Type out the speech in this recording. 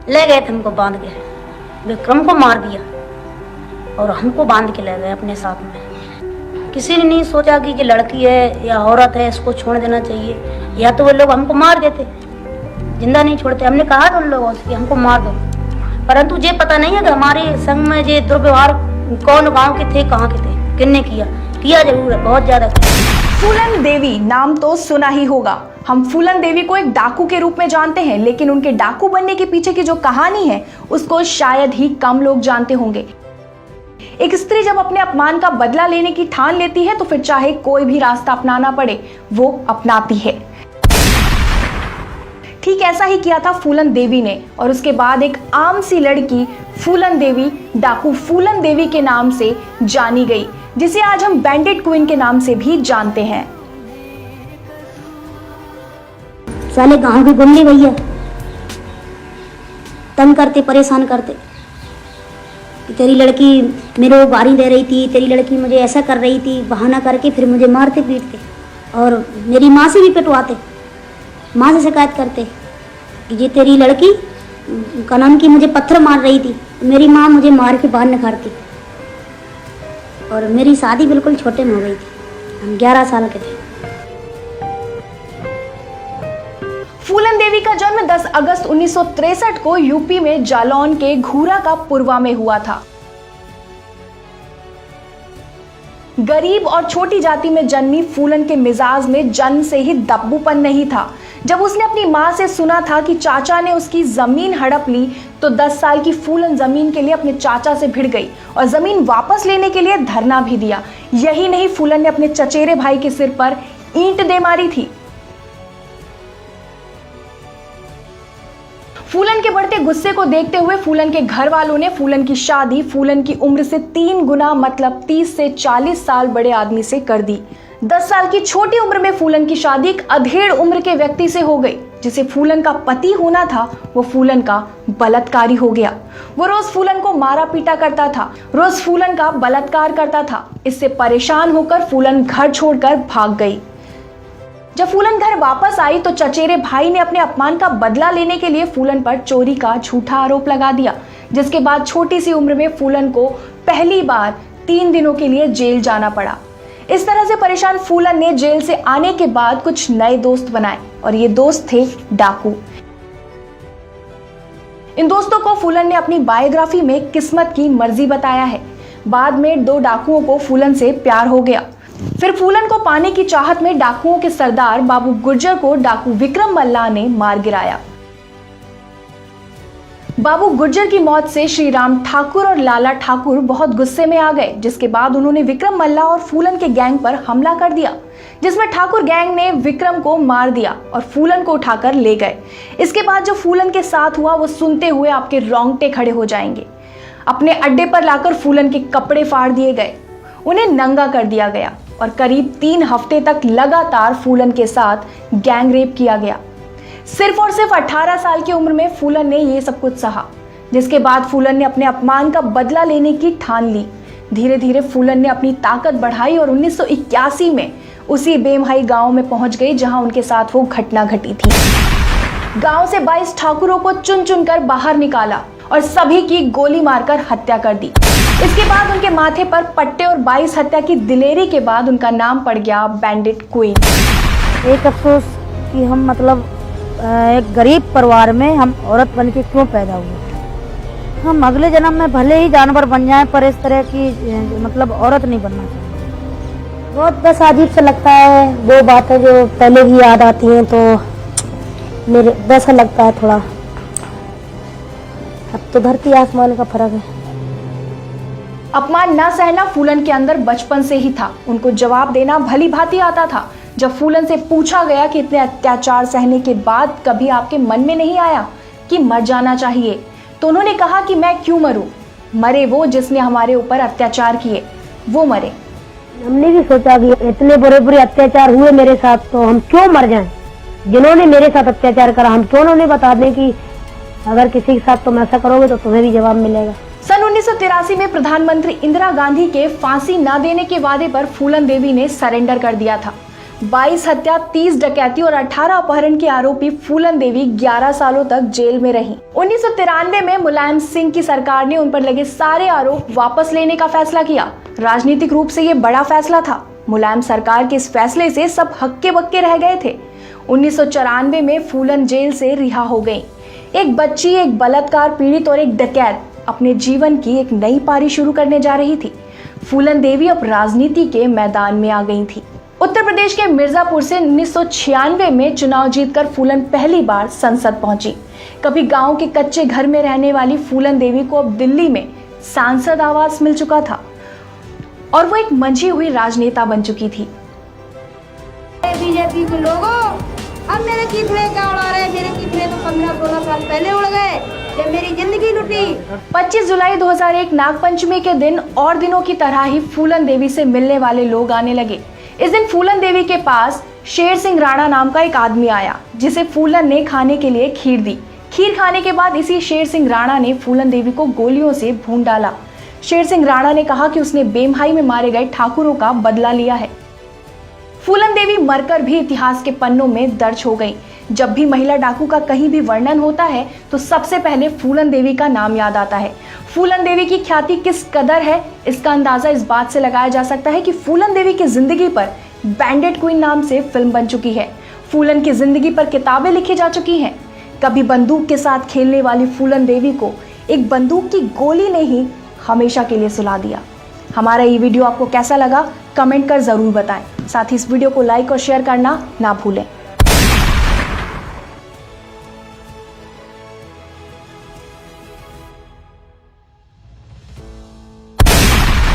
ले गए थे हमको बांध के, विक्रम को मार दिया और हमको बांध के ले गए अपने साथ में। किसी ने नहीं सोचा कि लड़की है या औरत है, इसको छोड़ देना चाहिए, या तो वो लोग हमको मार देते, जिंदा नहीं छोड़ते। हमने कहा था उन लोगों से कि हमको मार दो, परंतु ये पता नहीं है कि हमारे संग में ये दुर्व्यवहार कौन गांव के थे, कहाँ के थे, किसने किया जरूर है, बहुत ज्यादा। फूलन देवी नाम तो सुना ही होगा। हम फूलन देवी को एक डाकू के रूप में जानते हैं, लेकिन उनके डाकू बनने के पीछे की जो कहानी है उसको शायद ही कम लोग जानते होंगे। एक स्त्री जब अपने अपमान का बदला लेने की ठान लेती है तो फिर चाहे कोई भी रास्ता अपनाना पड़े वो अपनाती है। ठीक ऐसा ही किया था फूलन देवी ने, और उसके बाद एक आम सी लड़की फूलन देवी डाकू फूलन देवी के नाम से जानी गई, जिसे आज हम बैंडिट क्वीन के नाम से भी जानते हैं। साले गांव की गुंडी भैया तंग करते, परेशान करते कि तेरी लड़की मेरे को गाली दे रही थी, तेरी लड़की मुझे ऐसा कर रही थी, बहाना करके फिर मुझे मारते पीटते और मेरी माँ से भी पिटवाते, माँ से शिकायत करते कि ये तेरी लड़की का नाम की मुझे पत्थर मार रही थी। मेरी माँ मुझे मार के बाहर निकालती और मेरी शादी बिल्कुल छोटे में हो गई थी, हम 11 साल के थे। फूलन देवी का जन्म 10 अगस्त 1963 को यूपी में जालौन के घूरा का पुरवा में हुआ था। गरीब और छोटी जाति में जन्मी फूलन के मिजाज में जन्म से ही दब्बूपन नहीं था। जब उसने अपनी माँ से सुना था कि चाचा ने उसकी जमीन हड़प ली तो 10 साल की फूलन जमीन के लिए अपने चाचा से भिड़ गई और जमीन वापस लेने के लिए धरना भी दिया। यही नहीं, फूलन ने अपने चचेरे भाई के सिर पर ईंट दे मारी थी। फूलन के बढ़ते गुस्से को देखते हुए फूलन के घर वालों ने फूलन की शादी फूलन की उम्र से 3 गुना मतलब 30 से 40 साल बड़े आदमी से कर दी। 10 साल की छोटी उम्र में फूलन की शादी एक अधेड़ उम्र के व्यक्ति से हो गई, जिसे फूलन का पति होना था वो फूलन का बलात्कारी हो गया। वो रोज फूलन को मारा पीटा करता था, रोज फूलन का बलात्कार करता था। इससे परेशान होकर फूलन घर छोड़कर भाग गई। जब फूलन घर वापस आई तो चचेरे भाई ने अपने अपमान का बदला लेने के लिए फूलन पर चोरी का झूठा आरोप लगा दिया, जिसके बाद छोटी सी उम्र में फूलन को पहली बार 3 दिनों के लिए जेल जाना पड़ा। इस तरह से परेशान फूलन ने जेल से आने के बाद कुछ नए दोस्त बनाए और ये दोस्त थे डाकू। इन दोस्तों को फूलन ने अपनी बायोग्राफी में किस्मत की मर्जी बताया है। बाद में 2 डाकुओं को फूलन से प्यार हो गया। फिर फूलन को पाने की चाहत में डाकुओं के सरदार बाबू गुर्जर को डाकू विक्रम मल्ला ने मार गिराया। बाबू गुर्जर की मौत से श्री राम ठाकुर और लाला ठाकुर बहुत गुस्से में आ गए, जिसके बाद उन्होंने विक्रम मल्ला और फूलन के गैंग पर हमला कर दिया, जिसमें ठाकुर गैंग ने विक्रम को मार दिया और फूलन को उठाकर ले गए। इसके बाद जो फूलन के साथ हुआ वो सुनते हुए आपके रोंगटे खड़े हो जाएंगे। अपने अड्डे पर लाकर फूलन के कपड़े फाड़ दिए गए, उन्हें नंगा कर दिया गया और करीब 3 हफ्ते तक लगातार फूलन के साथ गैंग रेप किया गया। सिर्फ और सिर्फ 18 साल की उम्र में फूलन ने ये सब कुछ सहा, जिसके बाद फूलन ने अपने अपमान का बदला लेने की ठान ली। धीरे धीरे फूलन ने अपनी ताकत बढ़ाई और 1981 में उसी बेमहाई गांव में पहुंच गई जहां उनके साथ वो घटना घटी थी। गांव से 22 ठाकुरों को चुन चुनकर बाहर निकाला और सभी की गोली मारकर हत्या कर दी। इसके बाद उनके माथे पर पट्टे और 22 हत्या की दिलेरी के बाद उनका नाम पड़ गया बैंडिट क्वीन। एक अफसोस कि हम मतलब एक गरीब परिवार में हम औरत बन के क्यों पैदा हुए। हम अगले जन्म में भले ही जानवर बन जाएं पर इस तरह की मतलब औरत नहीं बनना चाहिए। बहुत बस अजीब सा लगता है, वो बातें जो पहले भी याद आती हैं तो मेरे वैसा लगता है थोड़ा। अब तो धरती आसमान का फर्क है। अपमान न सहना फूलन के अंदर बचपन से ही था। उनको जवाब देना भली भांति आता था। जब फूलन से पूछा गया कि इतने अत्याचार सहने के बाद कभी आपके मन में नहीं आया कि मर जाना चाहिए, तो उन्होंने कहा कि मैं क्यों मरूं, मरे वो जिसने हमारे ऊपर अत्याचार किए, वो मरे। हमने भी सोचा कि इतने बुरे बुरे अत्याचार हुए मेरे साथ तो हम क्यों मर जाएं। जिन्होंने मेरे साथ अत्याचार करा हम क्यों उन्हें बता दें कि अगर किसी के साथ तुम ऐसा करोगे तो तुम्हें भी जवाब मिलेगा। सन 1983 में प्रधानमंत्री इंदिरा गांधी के फांसी न देने के वादे पर फूलन देवी ने सरेंडर कर दिया था। 22 हत्या, 30 डकैती और 18 अपहरण के आरोपी फूलन देवी 11 सालों तक जेल में रहीं। 1993 में मुलायम सिंह की सरकार ने उन पर लगे सारे आरोप वापस लेने का फैसला किया। राजनीतिक रूप से ये बड़ा फैसला था। मुलायम सरकार के इस फैसले से सब हक्के बक्के रह गए थे। 1994 में फूलन जेल से रिहा हो गई। एक बच्ची, एक बलात्कार पीड़ित और एक डकैत अपने जीवन की एक नई पारी शुरू करने जा रही थी। फूलन देवी अब राजनीति के मैदान में आ गई थी। उत्तर प्रदेश के मिर्जापुर से 1996 में चुनाव जीतकर फूलन पहली बार संसद पहुंची। कभी गांव के कच्चे घर में रहने वाली फूलन देवी को अब दिल्ली में सांसद आवास मिल चुका था और वो एक मंझी हुई राजनेता बन चुकी थी। बीजेपी के लोगों, अब मेरे कितने का उड़ा रहे, मेरे कितने तो 15-16 साल पहले उड़ गए, ये मेरी जिंदगी लुटी। 25 जुलाई 2001 नागपंचमी के दिन और दिनों की तरह ही फूलन देवी से मिलने वाले लोग आने लगे। इस दिन फूलन देवी के पास शेर सिंह राणा नाम का एक आदमी आया, जिसे फूलन ने खाने के लिए खीर दी। खीर खाने के बाद इसी शेर सिंह राणा ने फूलन देवी को गोलियों से भून डाला। शेर सिंह राणा ने कहा कि उसने बेमहाई में मारे गए ठाकुरों का बदला लिया है। फूलन देवी मरकर भी इतिहास के पन्नों में दर्ज हो गई। जब भी महिला डाकू का कहीं भी वर्णन होता है तो सबसे पहले फूलन देवी का नाम याद आता है। फूलन देवी की ख्याति किस कदर है, इसका अंदाजा इस बात से लगाया जा सकता है कि फूलन देवी की जिंदगी पर बैंडेड क्वीन नाम से फिल्म बन चुकी है। फूलन की जिंदगी पर किताबें लिखी जा चुकी हैं। कभी बंदूक के साथ खेलने वाली फूलन देवी को एक बंदूक की गोली ने ही हमेशा के लिए सुला दिया। हमारा ये वीडियो आपको कैसा लगा कमेंट कर जरूर बताएं। साथ ही इस वीडियो को लाइक और शेयर करना ना भूलें।